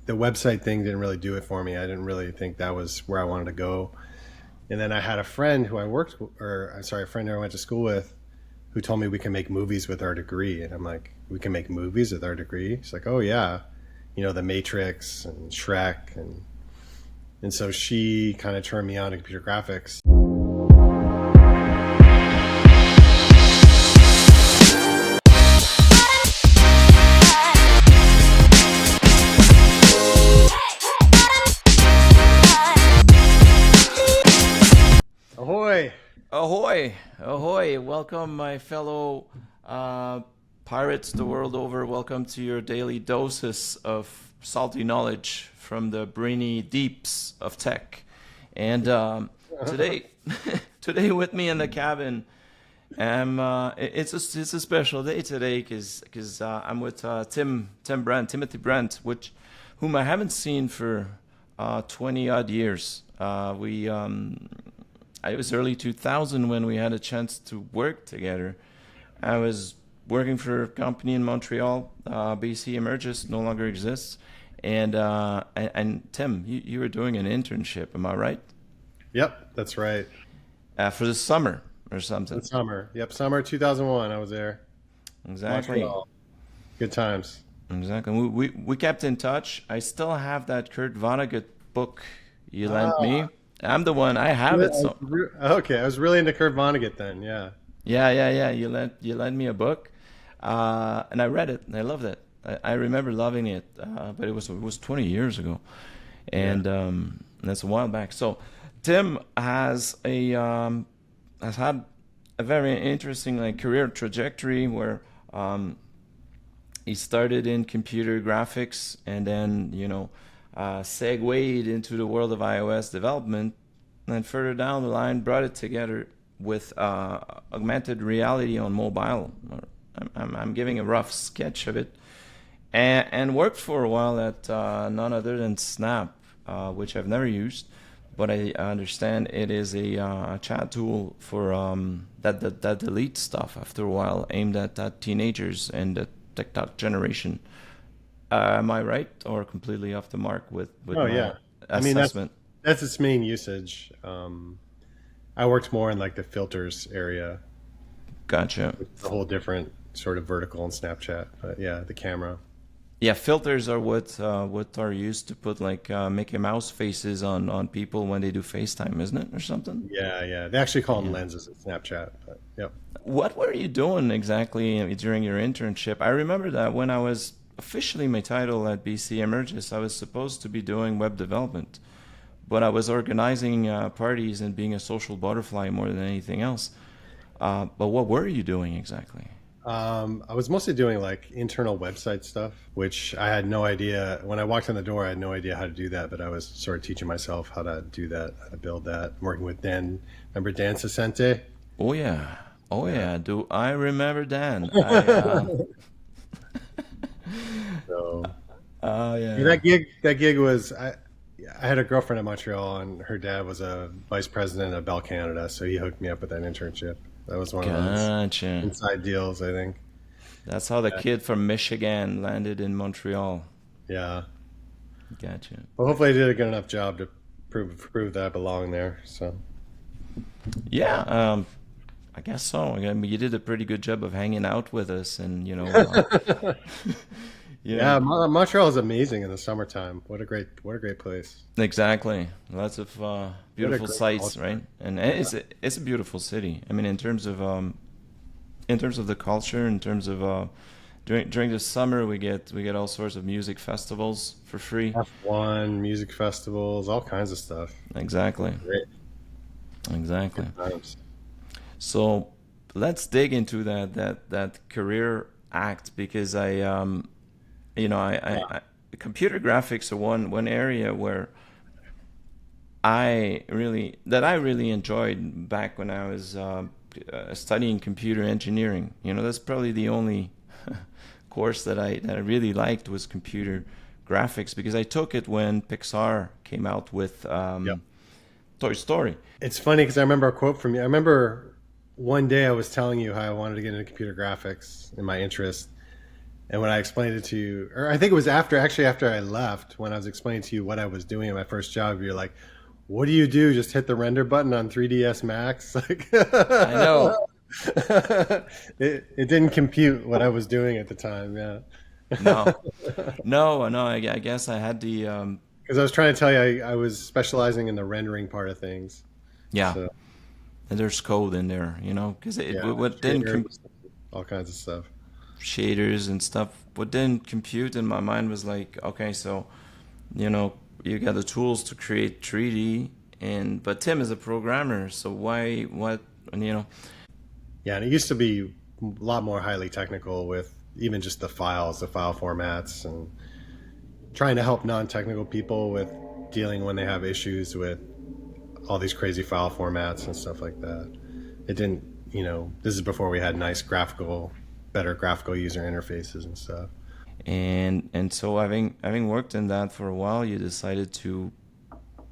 the website thing didn't really do it for me. I didn't really think that was where I wanted to go. And then I had a friend who a friend who I went to school with, who told me we can make movies with our degree. And I'm like, we can make movies with our degree? He's like, oh yeah, The Matrix and Shrek, and so she kind of turned me on to computer graphics. Ahoy! Ahoy! Ahoy! Welcome, my fellow pirates the world over. Welcome to your daily doses of salty knowledge from the brainy deeps of tech. And today, today with me in the cabin, it's a special day today because I'm with Timothy Brandt, whom I haven't seen for 20 odd years. It was early 2000 when we had a chance to work together. I was working for a company in Montreal, BC Emerges, no longer exists. And Tim, you were doing an internship, am I right? Yep, that's right. For the summer or something. The summer. Yep, summer 2001, I was there. Exactly. Montreal. Good times. Exactly. We kept in touch. I still have that Kurt Vonnegut book you lent me. I'm the one. I have it. So okay, I was really into Kurt Vonnegut then. Yeah. Yeah. You lent me a book, and I read it and I loved it. I remember loving it, but it was 20 years ago, and that's a while back. So Tim has had a very interesting career trajectory where he started in computer graphics and then segued into the world of iOS development, and then further down the line brought it together with augmented reality on mobile. I'm giving a rough sketch of it, and worked for a while at none other than Snap, which I've never used, but I understand it is a chat tool for that deletes stuff after a while, aimed at teenagers and the TikTok generation. Am I right or completely off the mark with my assessment? That's its main usage. I worked more in the filters area. Gotcha. It's a whole different sort of vertical in Snapchat, but yeah, the camera. Yeah, filters are what are used to put Mickey Mouse faces on people when they do FaceTime, isn't it, or something? Yeah. They actually call them lenses in Snapchat. But, yep. What were you doing exactly during your internship? I remember that when I was officially my title at BC Emerges, I was supposed to be doing web development, but I was organizing parties and being a social butterfly more than anything else. But what were you doing exactly? I was mostly doing internal website stuff, which I had no idea. When I walked in the door, I had no idea how to do that, but I was sort of teaching myself how to do that, how to build that. I'm working with Dan. Remember Dan Sasente? Oh yeah. Do I remember Dan? So, yeah. That gig was I had a girlfriend in Montreal, and her dad was a vice president of Bell Canada, so he hooked me up with that internship. That was one of those inside deals, I think. That's how the kid from Michigan landed in Montreal. Yeah. Gotcha. Well, hopefully I did a good enough job to prove that I belong there. So. Yeah. I guess so. I mean, you did a pretty good job of hanging out with us, and Yeah, Montreal is amazing in the summertime. What a great place. Exactly. Lots of beautiful sights, culture. right? And it's a beautiful city. I mean, in terms of the culture, in terms of during the summer, we get all sorts of music festivals for free. F1 music festivals, all kinds of stuff. Exactly. Great. Exactly. Good times. So let's dig into that career act, because computer graphics are one area where I really enjoyed back when I was studying computer engineering. That's probably the only course that I really liked was computer graphics, because I took it when Pixar came out with Toy Story. It's funny because I remember a quote from you. I remember one day I was telling you how I wanted to get into computer graphics and my interest. And when I explained it to you, or I think it was after I left, when I was explaining to you what I was doing at my first job, you're like, "What do you do? Just hit the render button on 3ds Max?" Like, I know. it didn't compute what I was doing at the time. Yeah, No, no, no. I guess I had the because I was trying to tell you I was specializing in the rendering part of things. yeah. So And there's code in there, because it yeah, what didn't shaders, all kinds of stuff. shaders and stuff. What didn't compute in my mind was like, okay, so you know, you got the tools to create 3D, but Tim is a programmer, so why what and Yeah, and it used to be a lot more highly technical with even just the files, the file formats, and trying to help non-technical people with dealing when they have issues with all these crazy file formats and stuff like that. It didn't, this is before we had nice better graphical user interfaces and stuff. and so having worked in that for a while, you decided to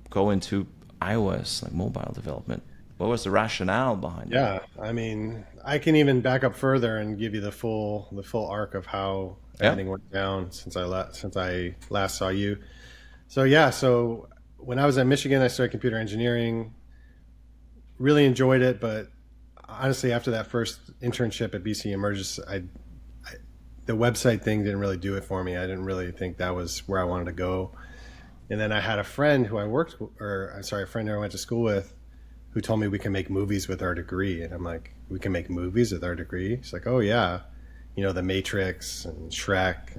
go into iOS, like mobile development. What was the rationale behind it? Yeah, I mean, I can even back up further and give you the full arc of how Yeah. everything went down since I last saw you. So yeah, so when I was at Michigan, I started computer engineering. Really enjoyed it, but honestly, after that first internship at BC Emergis, the website thing didn't really do it for me. I didn't really think that was where I wanted to go. And then I had a friend who a friend who I went to school with, who told me we can make movies with our degree. And I'm like, we can make movies with our degree? She's like, oh yeah, The Matrix and Shrek.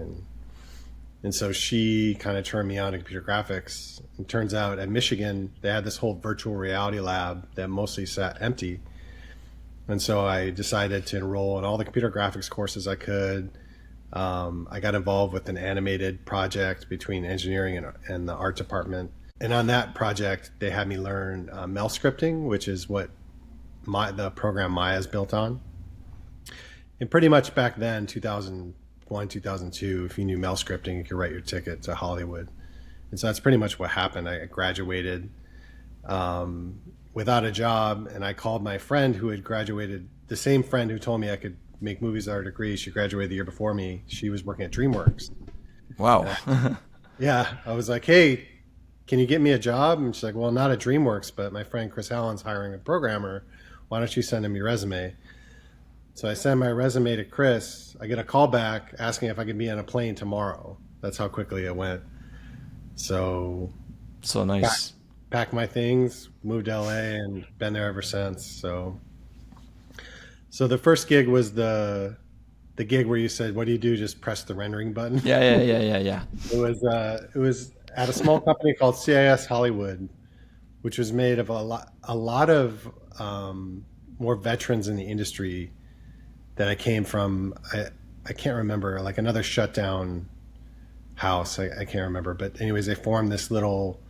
And so she kind of turned me on to computer graphics. It turns out at Michigan, they had this whole virtual reality lab that mostly sat empty. And so I decided to enroll in all the computer graphics courses I could. I got involved with an animated project between engineering and the art department. And on that project, they had me learn Mel scripting, which is what the program Maya is built on. And pretty much back then, 2001, 2002, if you knew Mel scripting, you could write your ticket to Hollywood. And so that's pretty much what happened. I graduated without a job, and I called my friend who had graduated, the same friend who told me I could make movies with our degree. She graduated the year before me. She was working at DreamWorks. Wow. Yeah, I was like, hey, can you get me a job? And she's like, well, not at DreamWorks, but my friend Chris Allen's hiring a programmer. Why don't you send him your resume? So I send my resume to Chris. I get a call back asking if I could be on a plane tomorrow. That's how quickly it went. So So nice. packed my things, moved to LA, and been there ever since. So the first gig was the gig where you said, "What do you do? Just press the rendering button." Yeah, yeah, yeah, yeah, yeah. It was at a small company called CIS Hollywood, which was made of a lot of more veterans in the industry that I came from. I can't remember, like another shutdown house. I can't remember, but anyways, they formed this little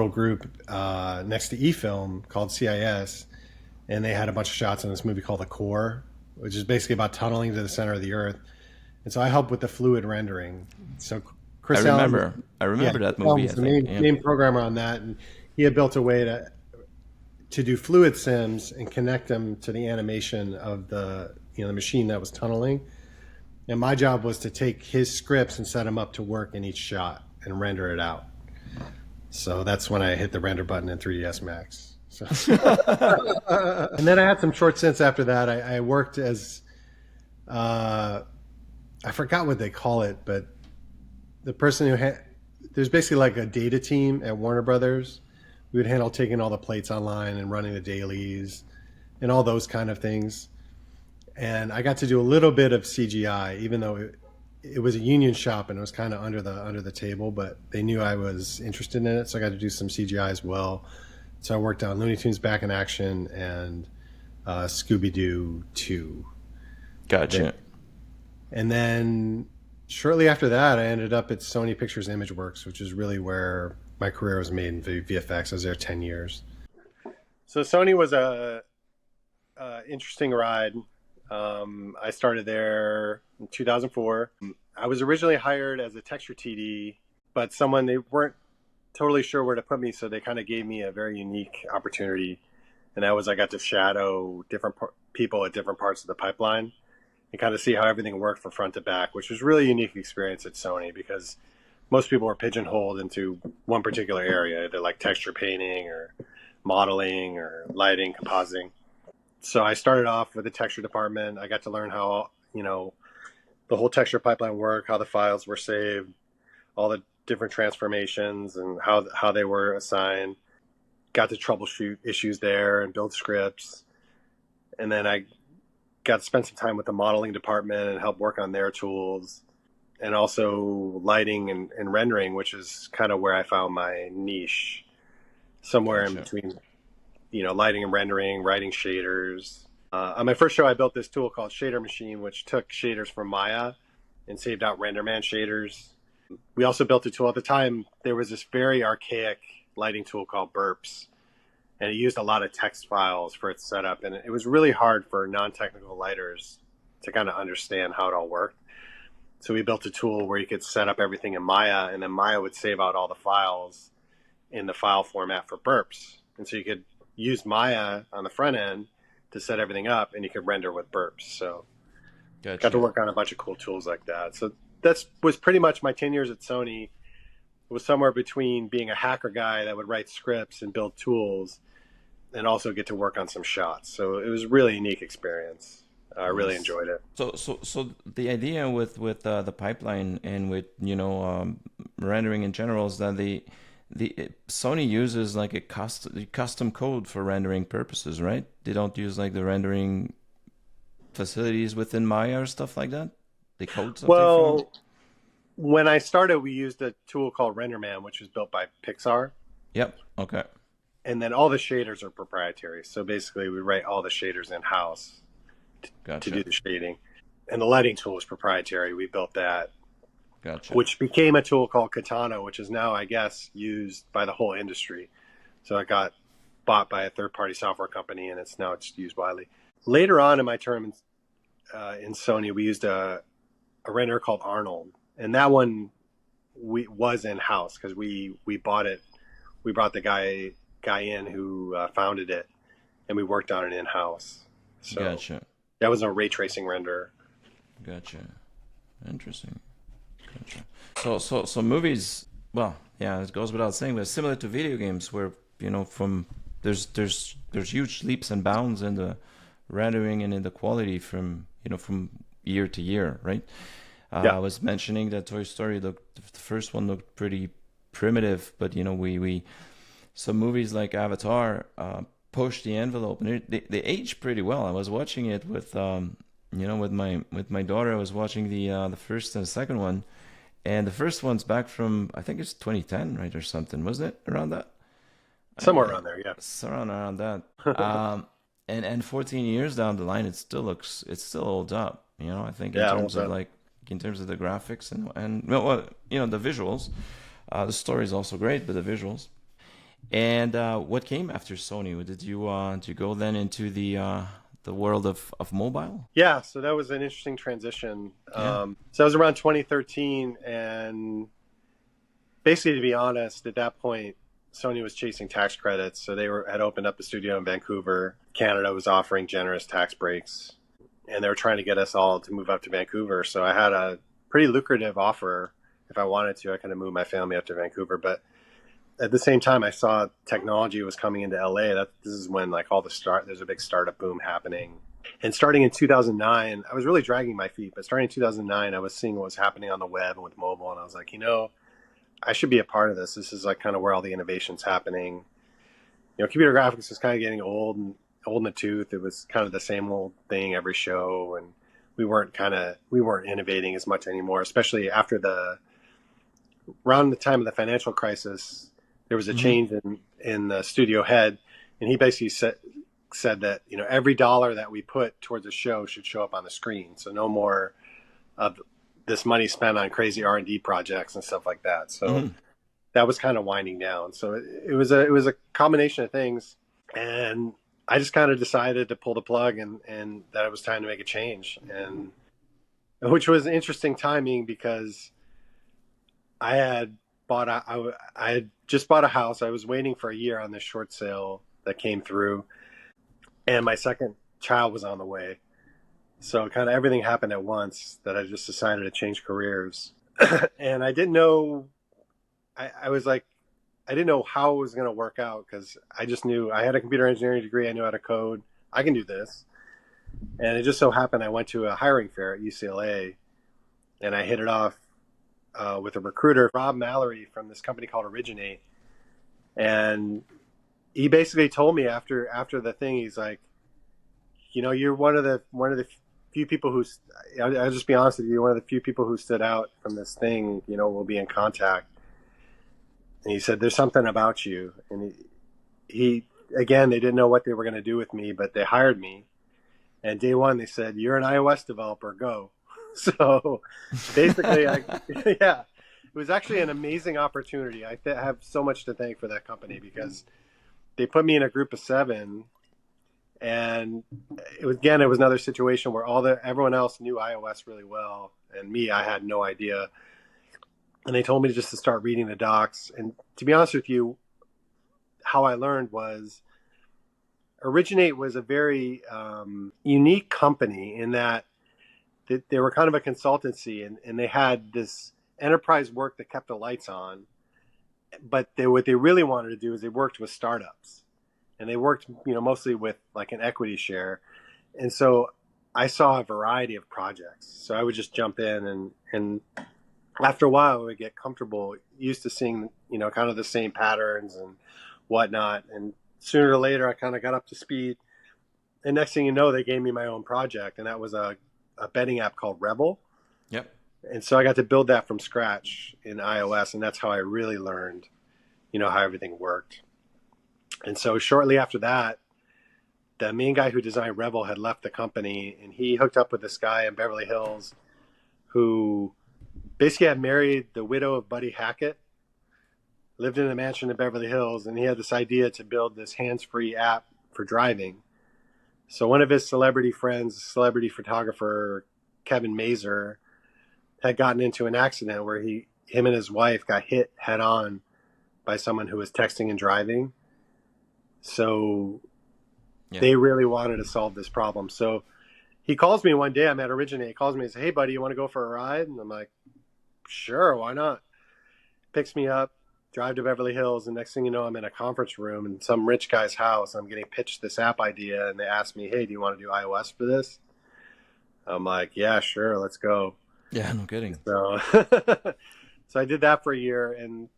group next to eFilm called CIS, and they had a bunch of shots in this movie called The Core, which is basically about tunneling to the center of the Earth. And so I helped with the fluid rendering. So I Chris Allen, remember. I remember that Chris Allen movie, I was the think. Yeah. main programmer on that, and he had built a way to do fluid sims and connect them to the animation of the machine that was tunneling. And my job was to take his scripts and set them up to work in each shot and render it out. So that's when I hit the render button in 3ds Max. So. And then I had some short stints after that. I worked as I forgot what they call it, but the person there's basically like a data team at Warner Brothers. We would handle taking all the plates online and running the dailies and all those kind of things. And I got to do a little bit of CGI, even though it was a union shop and it was kind of under the table, but they knew I was interested in it, so I got to do some CGI as well. So I worked on Looney Tunes Back in Action and Scooby-Doo 2. Gotcha. And then shortly after that, I ended up at Sony Pictures Imageworks, which is really where my career was made in VFX. I was there 10 years. So Sony was a interesting ride. I started there in 2004. I was originally hired as a texture TD, but they weren't totally sure where to put me, so they kind of gave me a very unique opportunity, and that was I got to shadow different people at different parts of the pipeline. and kind of see how everything worked from front to back, which was really a unique experience at Sony because most people are pigeonholed into one particular area, either like texture painting or modeling or lighting, compositing. So I started off with the texture department. I got to learn how, the whole texture pipeline worked, how the files were saved, all the different transformations and how they were assigned. Got to troubleshoot issues there and build scripts. And then I got to spend some time with the modeling department and help work on their tools, and also lighting and rendering, which is kind of where I found my niche, somewhere in between, lighting and rendering, writing shaders. On my first show, I built this tool called Shader Machine, which took shaders from Maya and saved out RenderMan shaders. We also built a tool at the time. There was this very archaic lighting tool called Burps, and it used a lot of text files for its setup. And it was really hard for non-technical lighters to kind of understand how it all worked. So we built a tool where you could set up everything in Maya, and then Maya would save out all the files in the file format for Burps. And so you could use Maya on the front end to set everything up, and you could render with Burps. So Gotcha. Got to work on a bunch of cool tools like that. So that was pretty much my 10 years at Sony. It was somewhere between being a hacker guy that would write scripts and build tools and also get to work on some shots. So it was a really unique experience. I really enjoyed it. So the idea with the pipeline and with rendering in general is that the Sony uses like a custom code for rendering purposes, right? They don't use like the rendering facilities within Maya or stuff like that. They code something. Well, when I started, we used a tool called RenderMan, which was built by Pixar. Yep. Okay. And then all the shaders are proprietary. So basically, we write all the shaders in house to do the shading. And the lighting tool was proprietary. We built that. Gotcha. Which became a tool called Katana, which is now, I guess, used by the whole industry. So it got bought by a third-party software company, and it's used widely. Later on in my term in Sony, we used a renderer called Arnold, and that one was in house because we bought it. We brought the guy in who founded it, and we worked on it in house. So Gotcha. That was a ray tracing renderer. Gotcha. Interesting. Gotcha. So movies. Well, yeah, it goes without saying, but similar to video games, where from there's huge leaps and bounds in the rendering and in the quality from year to year, right? I was mentioning that Toy Story the first one looked pretty primitive, but we some movies like Avatar push the envelope, and they age pretty well. I was watching it with with my daughter. I was watching the first and the second one, and the first one's back from, I think it's 2010, right, or something, wasn't it, around that? Somewhere around there, yeah. Around that. And 14 years down the line, it still holds up. I think in terms of the graphics and the visuals. The story is also great, but the visuals. And what came after Sony? Did you go then into the world of mobile? Yeah, so that was an interesting transition. Yeah. So that was around 2013, and basically, to be honest, at that point, Sony was chasing tax credits, so they had opened up a studio in Vancouver. Canada was offering generous tax breaks, and they were trying to get us all to move up to Vancouver. So I had a pretty lucrative offer. If I wanted to, I could have moved my family up to Vancouver, but at the same time, I saw technology was coming into LA. This is when there's a big startup boom happening. And starting in 2009, I was really dragging my feet, but starting in 2009, I was seeing what was happening on the web and with mobile, and I was like, I should be a part of this. This is like kind of where all the innovation's happening. Computer graphics was kind of getting old in the tooth. It was kind of the same old thing every show, and we weren't innovating as much anymore, especially after around the time of the financial crisis. There was a change in the studio head, and he basically said that every dollar that we put towards a show should show up on the screen. So no more of this money spent on crazy R&D projects and stuff like that. So that was kind of winding down. So it was a combination of things, and I just kind of decided to pull the plug and that it was time to make a change, and which was interesting timing because I had just bought a house. I was waiting for a year on this short sale that came through, and my second child was on the way. So kind of everything happened at once that I just decided to change careers. And I didn't know, I was like, I didn't know how it was going to work out because I just knew I had a computer engineering degree. I knew how to code. I can do this. And it just so happened I went to a hiring fair at UCLA and I hit it off with a recruiter, Rob Mallory from this company called Originate. And he basically told me after the thing, he's like, you know, you're one of the few people who's, I'll just be honest with you, one of the few people who stood out from this thing, you know, we'll be in contact. And he said, there's something about you. And he again, they didn't know what they were going to do with me, but they hired me. And day one, they said, you're an iOS developer, go. So basically, yeah, it was actually an amazing opportunity. I have so much to thank for that company because they put me in a group of 7. And it was another situation where everyone else knew iOS really well. And me, I had no idea. And they told me just to start reading the docs. And to be honest with you, how I learned was Originate was a very unique company in that they were kind of a consultancy and they had this enterprise work that kept the lights on. But what they really wanted to do is they worked with startups. And they worked, you know, mostly with like an equity share. And so I saw a variety of projects. So I would just jump in and after a while, I would get comfortable, used to seeing, you know, kind of the same patterns and whatnot. And sooner or later, I kind of got up to speed. And next thing you know, they gave me my own project. And that was a betting app called Rebel. Yep. And so I got to build that from scratch in iOS. And that's how I really learned, you know, how everything worked. And so shortly after that, the main guy who designed Rebel had left the company. And he hooked up with this guy in Beverly Hills who basically had married the widow of Buddy Hackett, lived in a mansion in Beverly Hills, and he had this idea to build this hands-free app for driving. So one of his celebrity friends, celebrity photographer Kevin Mazur, had gotten into an accident where him and his wife got hit head on by someone who was texting and driving. So they really wanted to solve this problem. So he calls me one day, I'm at Originate, he calls me and says, hey buddy, you want to go for a ride? And I'm like, sure, why not? Picks me up, drive to Beverly Hills, and next thing you know, I'm in a conference room in some rich guy's house. I'm getting pitched this app idea, and they ask me, hey, do you want to do iOS for this? I'm like, yeah, sure, let's go. Yeah, no kidding. So, so I did that for a year, and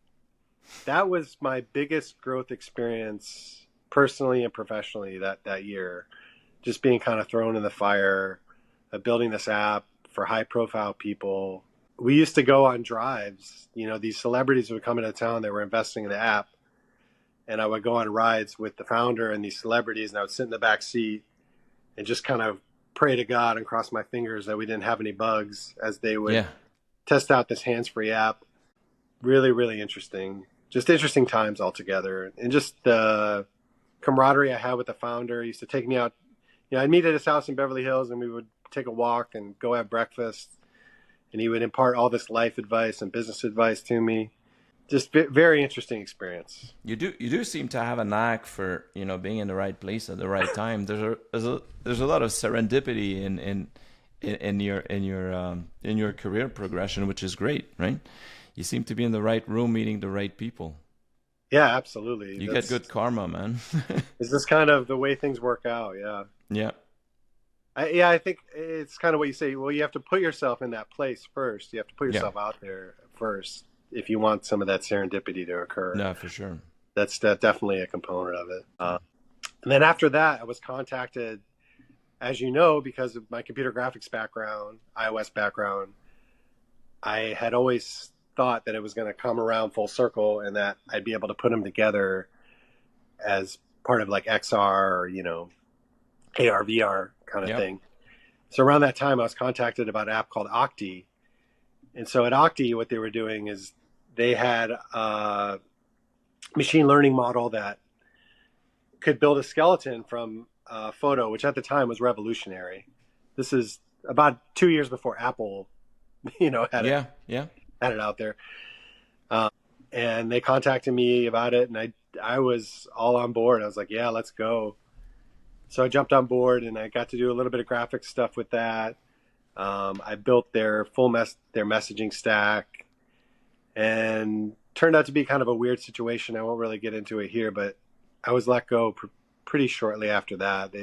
that was my biggest growth experience personally and professionally that year. Just being kind of thrown in the fire, building this app for high-profile people. We used to go on drives. You know, these celebrities would come into town. They were investing in the app. And I would go on rides with the founder and these celebrities. And I would sit in the back seat and just kind of pray to God and cross my fingers that we didn't have any bugs as they would test out this hands-free app. Really, really interesting. Just interesting times altogether. And just the camaraderie I had with the founder. He used to take me out. You know, I'd meet at his house in Beverly Hills and we would take a walk and go have breakfast. And he would impart all this life advice and business advice to me. Just very interesting experience. You do seem to have a knack for, you know, being in the right place at the right time. There's a lot of serendipity in your career progression, which is great, right? You seem to be in the right room, meeting the right people. Yeah, absolutely. You get good karma, man. Is this kind of the way things work out? Yeah. Yeah. I think it's kind of what you say. Well, you have to put yourself in that place first. You have to put yourself out there first if you want some of that serendipity to occur. No, for sure. That's definitely a component of it. And then after that, I was contacted, as you know, because of my computer graphics background, iOS background. I had always thought that it was going to come around full circle and that I'd be able to put them together as part of like XR or, you know, AR, VR kind of thing. So around that time, I was contacted about an app called Octi. And so at Octi, what they were doing is they had a machine learning model that could build a skeleton from a photo, which at the time was revolutionary. This is about 2 years before Apple, you know, had it out there. And they contacted me about it, and I was all on board. I was like, yeah, let's go. So I jumped on board and I got to do a little bit of graphic stuff with that. I built their their messaging stack, and turned out to be kind of a weird situation. I won't really get into it here, but I was let go pretty shortly after that.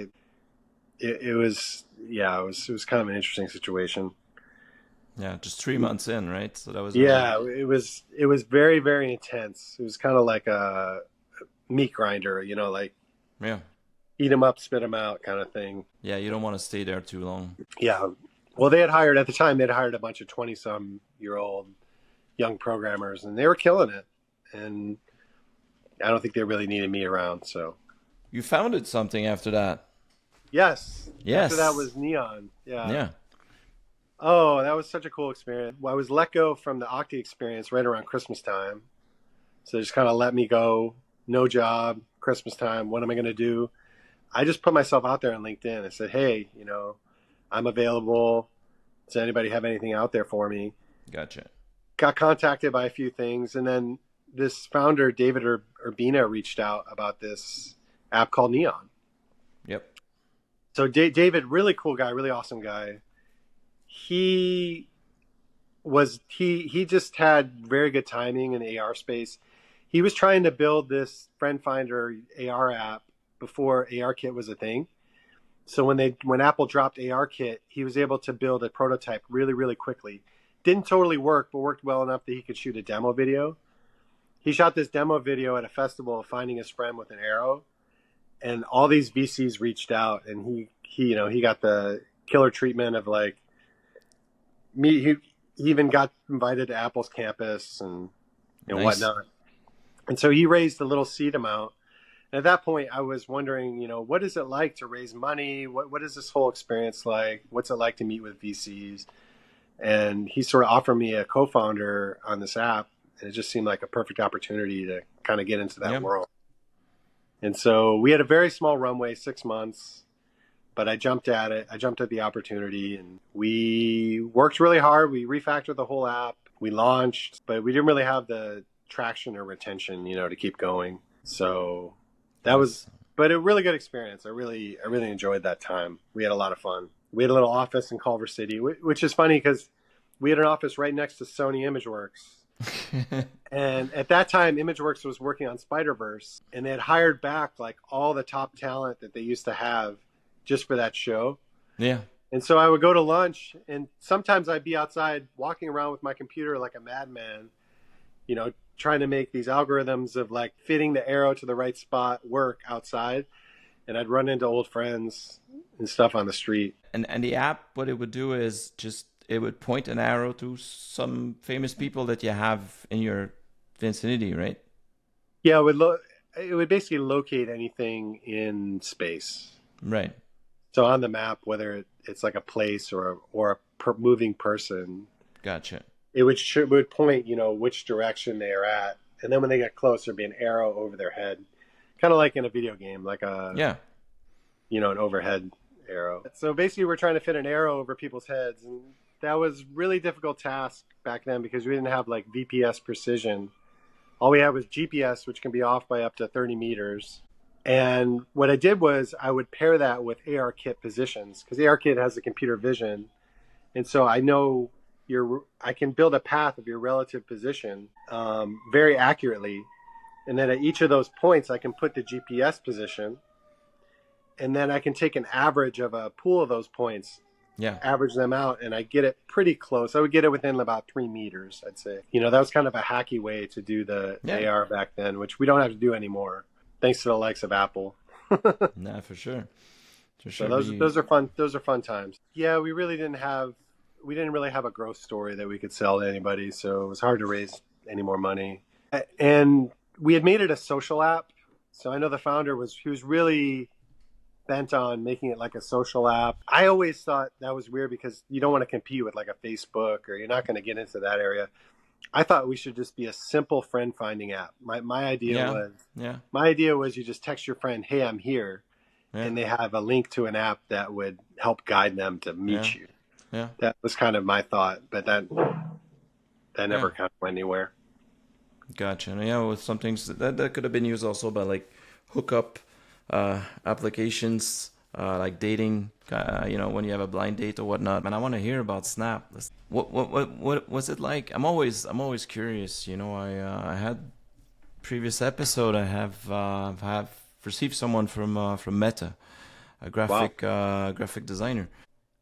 It was, yeah, it was kind of an interesting situation. Yeah, just 3 months in, right? So that was already. Yeah, it was very, very intense. It was kind of like a meat grinder, like Yeah. eat them up, spit them out kind of thing. Yeah, you don't want to stay there too long. Yeah. Well, they had hired at the time. They'd hired a bunch of 20-some-year-old young programmers, and they were killing it. And I don't think they really needed me around. So You founded something after that. yes, after that Yes. was Neon. Yeah. Yeah. Oh, that was such a cool experience. Well, I was let go from the Octi experience right around Christmas time. So they just kind of let me go. No job, Christmas time. What am I going to do? I just put myself out there on LinkedIn. I said, hey, I'm available. Does anybody have anything out there for me? Gotcha. Got contacted by a few things. And then this founder, David Urbina, reached out about this app called Neon. Yep. So David, really cool guy, really awesome guy. He just had very good timing in the AR space. He was trying to build this friend finder AR app before ARKit was a thing. So when Apple dropped ARKit, he was able to build a prototype really, really quickly. Didn't totally work, but worked well enough that he could shoot a demo video. He shot this demo video at a festival of finding his friend with an arrow, and all these VCs reached out, and he got the killer treatment of like me. He even got invited to Apple's campus and Nice. whatnot. And so he raised a little seed amount. And at that point, I was wondering, what is it like to raise money? What is this whole experience like? What's it like to meet with VCs? And he sort of offered me a co-founder on this app, and it just seemed like a perfect opportunity to kind of get into that world. And so we had a very small runway, 6 months, but I jumped at it. I jumped at the opportunity, and we worked really hard. We refactored the whole app. We launched, but we didn't really have the traction or retention, to keep going. So that was, but a really good experience. I really enjoyed that time. We had a lot of fun. We had a little office in Culver City, which is funny because we had an office right next to Sony ImageWorks. And at that time, ImageWorks was working on Spider-Verse, and they had hired back like all the top talent that they used to have just for that show. Yeah. And so I would go to lunch, and sometimes I'd be outside walking around with my computer like a madman, trying to make these algorithms of like fitting the arrow to the right spot work outside. And I'd run into old friends and stuff on the street. And the app, what it would do is it would point an arrow to some famous people that you have in your vicinity, right? Yeah, it would basically locate anything in space. Right. So on the map, whether it's like a place or a moving person. Gotcha. It would point, which direction they are at, and then when they get close, there'd be an arrow over their head, kind of like in a video game, like an overhead arrow. So basically, we're trying to fit an arrow over people's heads, and that was really difficult task back then because we didn't have like VPS precision. All we had was GPS, which can be off by up to 30 meters. And what I did was I would pair that with ARKit positions because ARKit has a computer vision, and so I know. I can build a path of your relative position very accurately, and then at each of those points I can put the GPS position, and then I can take an average of a pool of those points, average them out, and I get it pretty close. I would get it within about 3 meters, I'd say. That was kind of a hacky way to do the AR back then, which we don't have to do anymore, thanks to the likes of Apple. Nah, for sure. So those are fun. Those are fun times. Yeah, we didn't really have a growth story that we could sell to anybody, so it was hard to raise any more money. And we had made it a social app, so I know the founder was really bent on making it like a social app. I always thought that was weird because you don't want to compete with like a Facebook, or you're not going to get into that area. I thought we should just be a simple friend finding app. My idea was you just text your friend, "Hey, I'm here," and they have a link to an app that would help guide them to meet you. Yeah. That was kind of my thought, but that never kind of went anywhere. Gotcha. And with some things that could have been used also by like hookup applications like dating, when you have a blind date or whatnot. And I want to hear about Snap. What was it like? I'm always curious. I had previous episode. I have received someone from Meta, a Wow. graphic designer,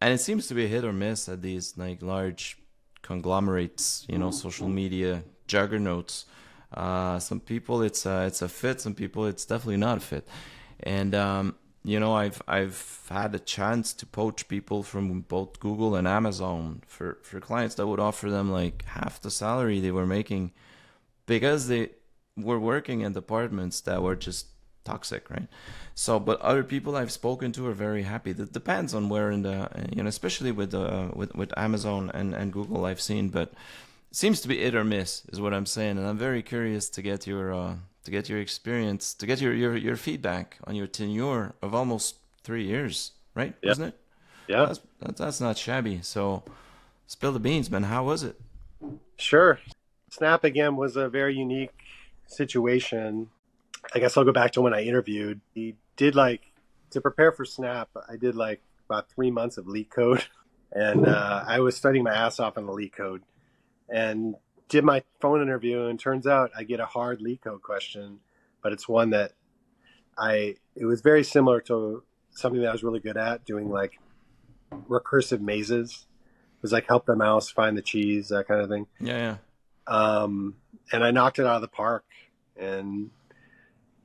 and it seems to be a hit or miss at these like large conglomerates, social media juggernauts. Some people it's a fit, some people it's definitely not a fit. And I've had a chance to poach people from both Google and Amazon for clients that would offer them like half the salary they were making because they were working in departments that were just toxic, right? So, but other people I've spoken to are very happy. That depends on where in the, especially with Amazon and Google I've seen, but it seems to be hit or miss is what I'm saying, and I'm very curious to get your experience, to get your feedback on your tenure of almost 3 years, right? Yeah. Wasn't it? Yeah. That's not shabby. So, spill the beans, man. How was it? Sure. Snap again was a very unique situation. I guess I'll go back to when I interviewed. He did to prepare for Snap, I did about 3 months of leak code. And I was studying my ass off on the leak code and did my phone interview. And turns out I get a hard leak code question, but it's one that it was very similar to something that I was really good at, doing like recursive mazes. It was like help the mouse find the cheese, that kind of thing. Yeah, And I knocked it out of the park. And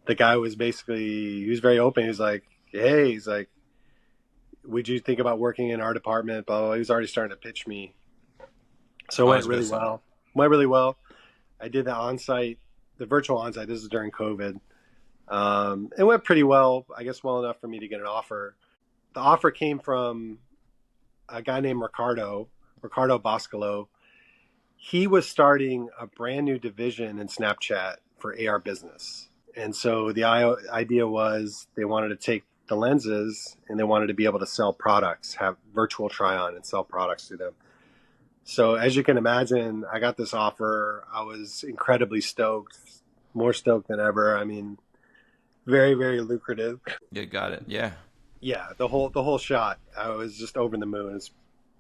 the guy was he was very open. He was like, hey, he's like, would you think about working in our department? Blah, blah, blah. He was already starting to pitch me. So it I went was gonna really say. well. Went really well. I did the virtual onsite. This is during COVID. It went pretty well, I guess well enough for me to get an offer. The offer came from a guy named Ricardo Boscolo. He was starting a brand new division in Snapchat for AR business. And so the idea was they wanted to take the lenses and they wanted to be able to sell products, have virtual try on and sell products to them. So as you can imagine, I got this offer. I was incredibly stoked, more stoked than ever. I mean, very, very lucrative. You got it. Yeah. Yeah, the whole shot. I was just over the moon. It's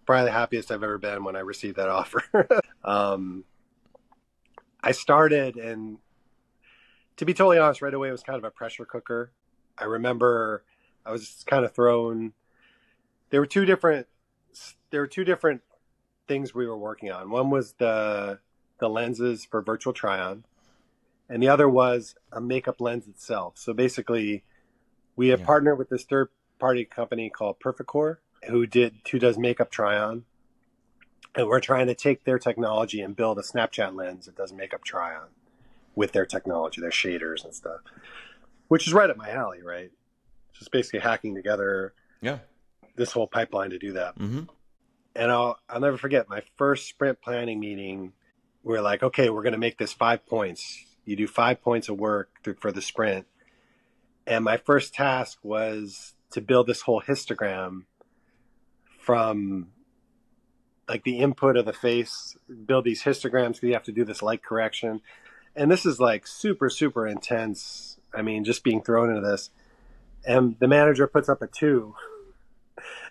probably the happiest I've ever been when I received that offer. um, I started, and to be totally honest, right away it was kind of a pressure cooker. I remember I was kind of thrown. There were two different. There were two different things we were working on. One was the lenses for virtual try-on, and the other was a makeup lens itself. So basically, we have Yeah. partnered with this third-party company called Perfectcore, who does makeup try-on, and we're trying to take their technology and build a Snapchat lens that does makeup try-on with their technology, their shaders and stuff, which is right up my alley, right? Just basically hacking together Yeah. this whole pipeline to do that. Mm-hmm. And I'll never forget my first sprint planning meeting. We're like, okay, we're going to make this 5 points. You do 5 points of work for the sprint. And my first task was to build this whole histogram from like the input of the face, build these histograms because you have to do this light correction. And this is like super, super intense. I mean, just being thrown into this. And the manager puts up a 2.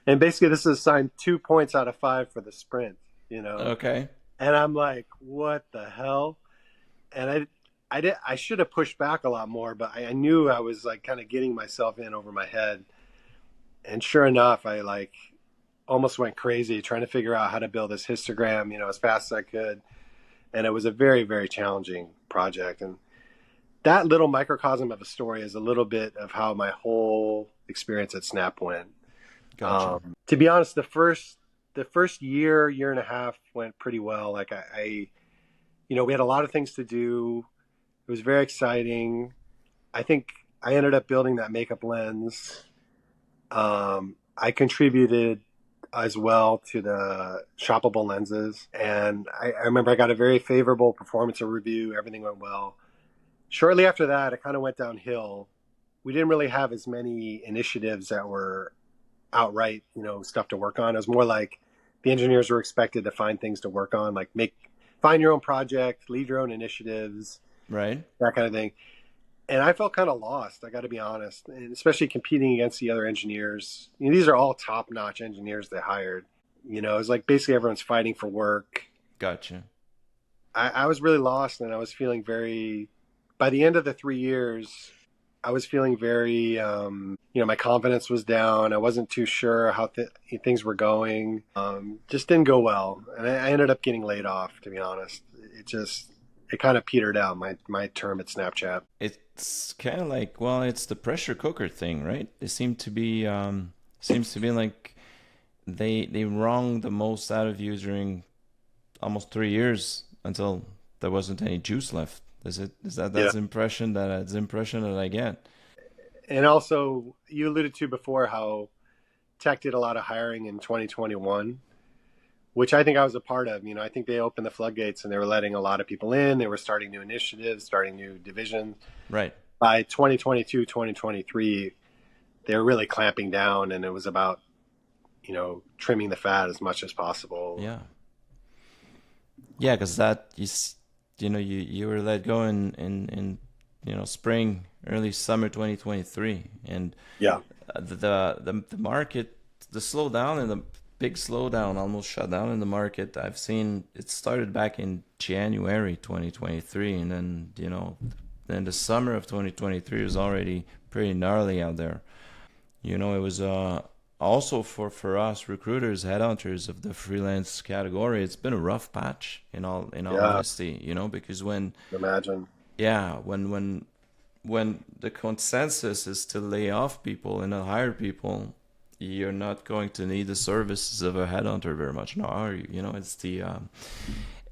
And basically, this is assigned 2 points out of 5 for the sprint, Okay. And I'm like, what the hell? And I should have pushed back a lot more, but I knew I was like kind of getting myself in over my head. And sure enough, I like almost went crazy trying to figure out how to build this histogram, as fast as I could. And it was a very, very challenging project. And that little microcosm of a story is a little bit of how my whole experience at Snap went. Gotcha. To be honest, the first year and a half went pretty well. Like we had a lot of things to do. It was very exciting. I think I ended up building that makeup lens. I contributed as well to the shoppable lenses. And I remember I got a very favorable performance review. Everything went well. Shortly after that, it kind of went downhill. We didn't really have as many initiatives that were outright, stuff to work on. It was more like the engineers were expected to find things to work on, like find your own project, lead your own initiatives, Right. that kind of thing. And I felt kind of lost, I got to be honest, and especially competing against the other engineers. You know, these are all top-notch engineers they hired. You know, it's like basically everyone's fighting for work. Gotcha. I was really lost, and I was feeling very. By the end of the 3 years, I was feeling very. You know, my confidence was down. I wasn't too sure how things were going. Just didn't go well, and I ended up getting laid off. To be honest, it kind of petered out my term at Snapchat. It's kind of like, well, it's the pressure cooker thing, right? It seems to be like they wrung the most out of you during almost 3 years until there wasn't any juice left. Is that Yeah. that's the impression that I get? And also, you alluded to before how tech did a lot of hiring in 2021, which I think I was a part of. You know, I think they opened the floodgates and they were letting a lot of people in. They were starting new initiatives, starting new divisions. Right. By 2022, 2023, they were really clamping down, and it was about, you know, trimming the fat as much as possible. Yeah. Yeah, because that you know you were let go in spring, early summer 2023, and Yeah. the market, the slowdown and the big slowdown, almost shut down in the market. I've seen it started back in January 2023, and then then the summer of 2023 was already pretty gnarly out there. It was also for us recruiters, headhunters of the freelance category. It's been a rough patch in all Yeah. honesty. Because when Imagine. yeah when the consensus is to lay off people and not hire people, you're not going to need the services of a headhunter very much now, are you? It's the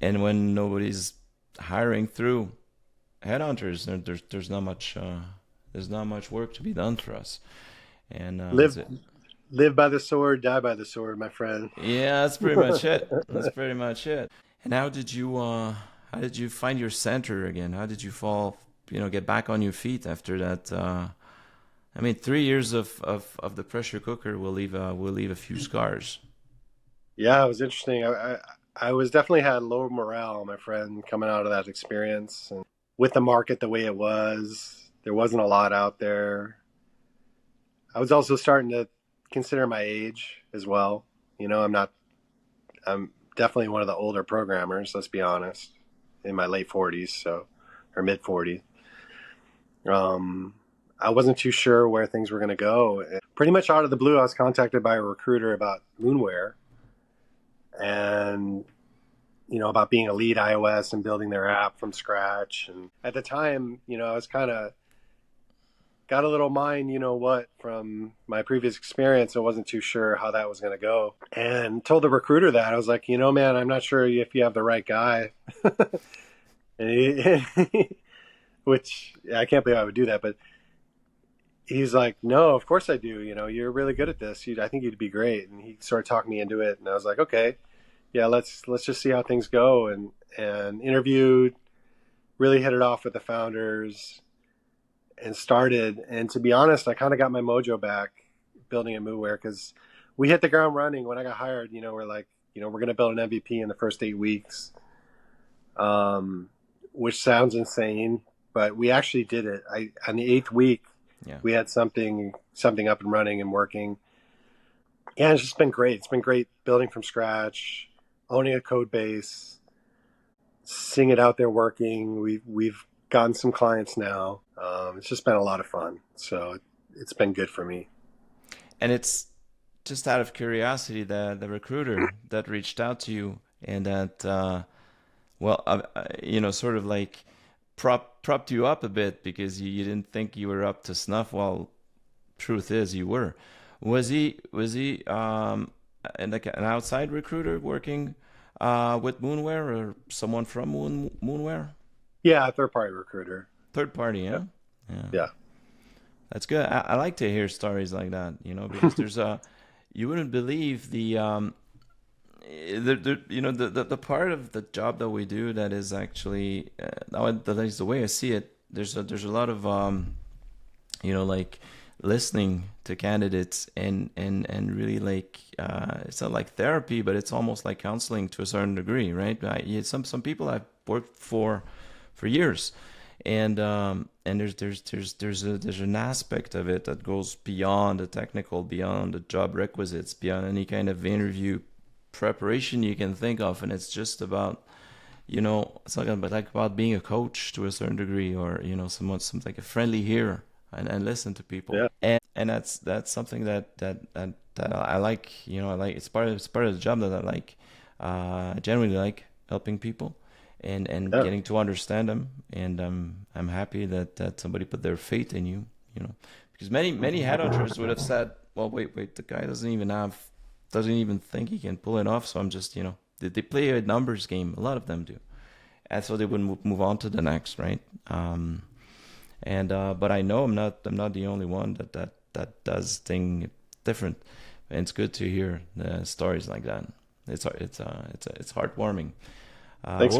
and when nobody's hiring through headhunters, there's not much work to be done for us. And Live live by the sword, die by the sword, my friend. yeah, that's pretty much it. That's pretty much it. And how did you find your center again? How did you get back on your feet after that? I mean, 3 years of the pressure cooker will leave a few scars. Yeah, it was interesting. I was definitely had low morale, my friend, coming out of that experience. And with the market the way it was, there wasn't a lot out there. I was also starting to consider my age as well. You know, I'm definitely one of the older programmers, let's be honest, in my late 40s, so, or mid 40s. I wasn't too sure where things were going to go. And pretty much out of the blue, I was contacted by a recruiter about Moonware and, you know, about being a lead iOS and building their app from scratch. And at the time, you know, I was kind of got a little mind, you know what, from my previous experience. I wasn't too sure how that was going to go, and told the recruiter that. I was like, you know, man, I'm not sure if you have the right guy. And which I can't believe I would do that, but he's like, no, of course I do. You know, you're really good at this. I think you'd be great. And he started talking me into it, and I was like, okay, yeah, let's just see how things go. And interviewed, really hit it off with the founders, and started. And to be honest, I kind of got my mojo back building at Moonware, because we hit the ground running when I got hired. You know, we're like, you know, we're going to build an MVP in the first 8 weeks, which sounds insane, but we actually did it. On the 8th week, Yeah. we had something up and running and working. Yeah, it's just been great. It's been great building from scratch, owning a code base, seeing it out there working. We've gotten some clients now. It's just been a lot of fun. So it's been good for me. And it's just out of curiosity, the recruiter that reached out to you and that, sort of like propped you up a bit because you didn't think you were up to snuff. Well, truth is you were. Was he like an outside recruiter working with Moonware, or someone from Moonware? Yeah, third party recruiter. Third party, Yeah. yeah? Yeah. Yeah. That's good. I like to hear stories like that, because there's you wouldn't believe the part of the job that we do that is actually, that is the way I see it. There's a lot of like listening to candidates and really like it's not like therapy, but it's almost like counseling to a certain degree, right? Some people I've worked for years, And there's an aspect of it that goes beyond the technical, beyond the job requisites, beyond any kind of interview preparation you can think of, and it's just about, it's like about being a coach to a certain degree, or somewhat something like a friendly hearer, and listen to people. Yeah. And that's something that I like. I like, it's part of the job that I like. I generally like helping people and Yeah. getting to understand them, and I'm happy that somebody put their faith in you. Because many headhunters would have said, well, wait, the guy doesn't even think he can pull it off, so I'm just, they play a numbers game. A lot of them do, and so they would move on to the next, right? But I know I'm not the only one that does thing different, and it's good to hear stories like that. It's heartwarming. Thanks.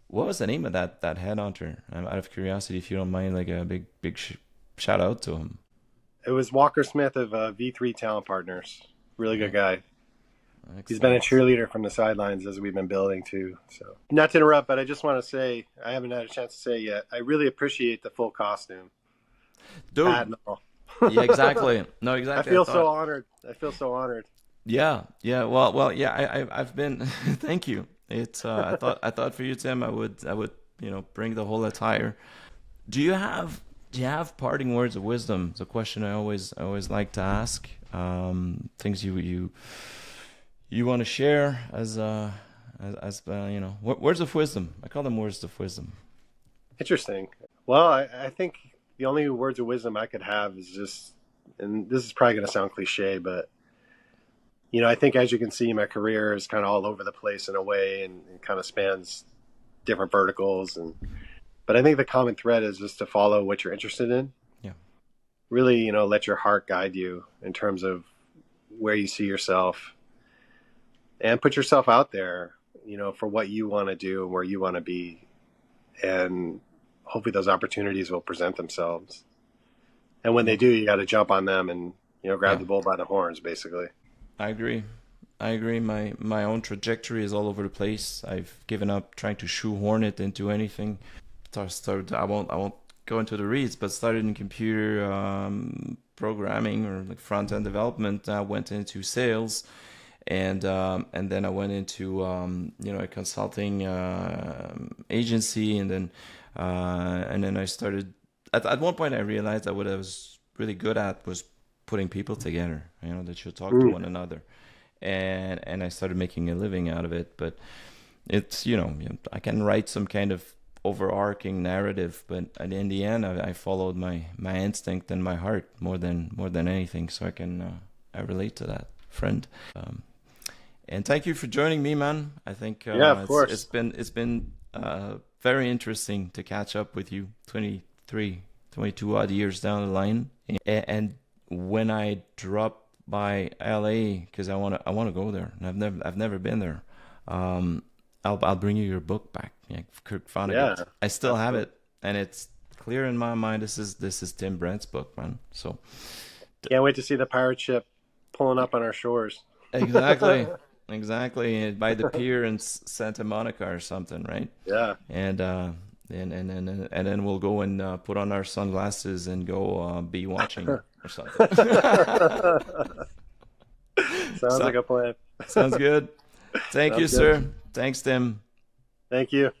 What was the name of that headhunter? I'm out of curiosity, if you don't mind, like a big shout out to him. It was Walker Smith of V3 Talent Partners. Really good guy. Excellent. He's been a cheerleader from the sidelines as we've been building too. So, not to interrupt, but I just want to say, I haven't had a chance to say yet, I really appreciate the full costume. Dude. Hat and all. Yeah, exactly. No, exactly. I feel so honored. Yeah. Well, yeah. I've been. Thank you. It's. I thought for you, Tim, I would. Bring the whole attire. Do you have parting words of wisdom? It's a question I always like to ask. Things you want to share as words of wisdom. I call them words of wisdom. Interesting. Well, I think the only words of wisdom I could have is just, and this is probably going to sound cliche, but I think, as you can see, my career is kind of all over the place in a way, and kind of spans different verticals. But I think the common thread is just to follow what you're interested in. Yeah. Really, let your heart guide you in terms of where you see yourself, and put yourself out there, for what you want to do and where you want to be. And hopefully those opportunities will present themselves. And when they do, you got to jump on them and, grab the bull by the horns, basically. I agree. My own trajectory is all over the place. I've given up trying to shoehorn it into anything. I won't go into the reads, but started in computer programming, or like front end development. I went into sales, and then I went into a consulting agency, and then I started. At one point, I realized that what I was really good at was putting people together, that should talk to one another, and I started making a living out of it. But it's I can write some kind of overarching narrative, but in the end, I followed my instinct and my heart more than anything. So I relate to that, friend. And thank you for joining me, man. I think of course. It's been very interesting to catch up with you 22 odd years down the line. And when I drop by LA, because I want to go there, and I've never been there, I'll bring you your book back. Yeah, Kirk Vonnegut. Yeah, I still have it, and it's clear in my mind. This is Tim Brandt's book, man. So can't wait to see the pirate ship pulling up on our shores. Exactly. By the pier in Santa Monica or something, right? Yeah. And then we'll go and put on our sunglasses and go bee watching or something. Sounds like a plan. Sounds good. Thank you, sir. Thanks, Tim. Thank you.